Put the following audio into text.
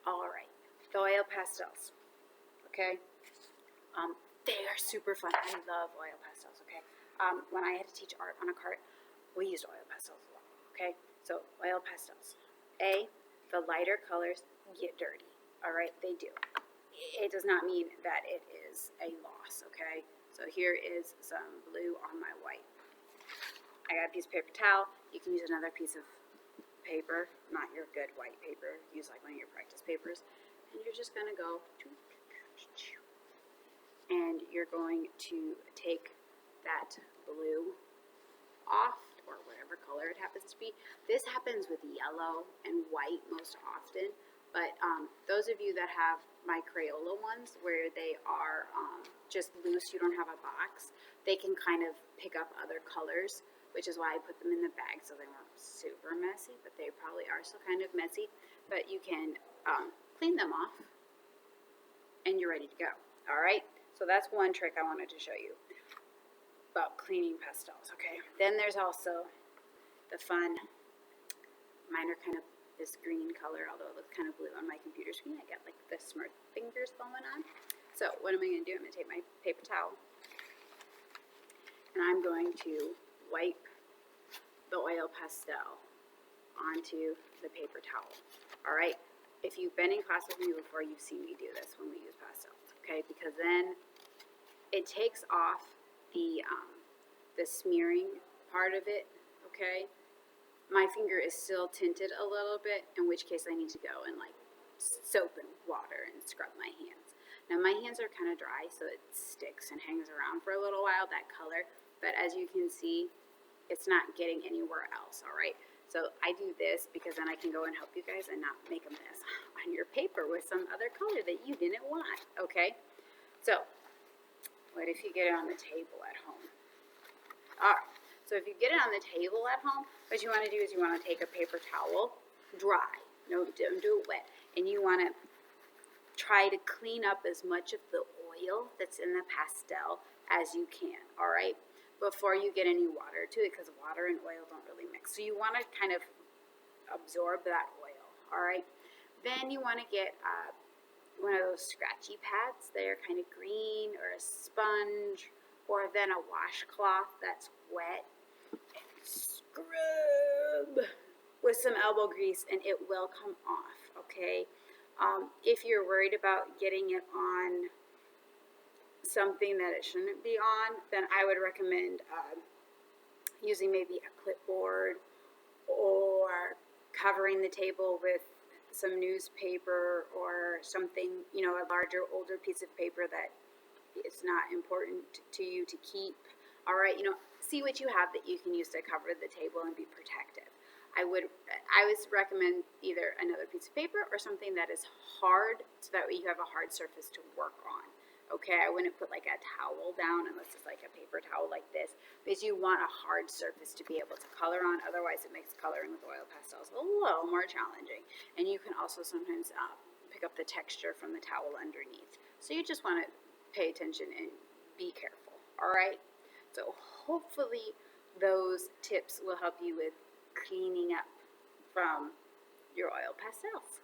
All right, the oil pastels, okay? They are super fun. I love oil pastels, okay? When I had to teach art on a cart, we used oil pastels a lot, okay? So oil pastels. The lighter colors get dirty, all right? They do. It does not mean that it is a loss, okay? So here is some blue on my white. I got a piece of paper towel. You can use another piece of paper, not your good white paper. Use like one of your practice papers. And you're just gonna go, and you're going to take that blue off, or whatever color it happens to be. This happens with yellow and white most often, but those of you that have my Crayola ones where they are just loose, you don't have a box, they can kind of pick up other colors, which is why I put them in the bag so they weren't super messy, but they probably are still kind of messy. But you can clean them off and you're ready to go. All right, so that's one trick I wanted to show you about cleaning pastels, okay? Then there's also the fun, mine are kind of this green color, although it looks kind of blue on my computer screen. I got like the smart fingers going on. So what am I gonna do? I'm gonna take my paper towel and I'm going to wipe the oil pastel onto the paper towel. All right, if you've been in class with me before, you've seen me do this when we use pastels, okay? Because then it takes off the smearing part of it, okay? My finger is still tinted a little bit, in which case I need to go and like soap and water and scrub my hands. Now my hands are kind of dry, so it sticks and hangs around for a little while, that color, but as you can see, it's not getting anywhere else, all right? So I do this because then I can go and help you guys and not make a mess on your paper with some other color that you didn't want, okay? So what if you get it on the table at home? All right, so if you get it on the table at home, what you want to do is you want to take a paper towel, dry, no, don't do it wet, and you want to try to clean up as much of the oil that's in the pastel as you can, all right, before you get any water to it, because water and oil don't really mix. So you want to kind of absorb that oil, all right? Then you want to get one of those scratchy pads that are kind of green, or a sponge, or then a washcloth that's wet, and scrub with some elbow grease and it will come off, okay? If you're worried about getting it on something that it shouldn't be on, then I would recommend using maybe a clipboard or covering the table with some newspaper or something, you know, a larger, older piece of paper that it's not important to you to keep. All right, you know, see what you have that you can use to cover the table and be protective. I would recommend either another piece of paper or something that is hard, so that way you have a hard surface to work on. Okay, I wouldn't put like a towel down unless it's like a paper towel like this, because you want a hard surface to be able to color on. Otherwise, it makes coloring with oil pastels a little more challenging. And you can also sometimes pick up the texture from the towel underneath. So you just want to pay attention and be careful, all right? So hopefully those tips will help you with cleaning up from your oil pastels.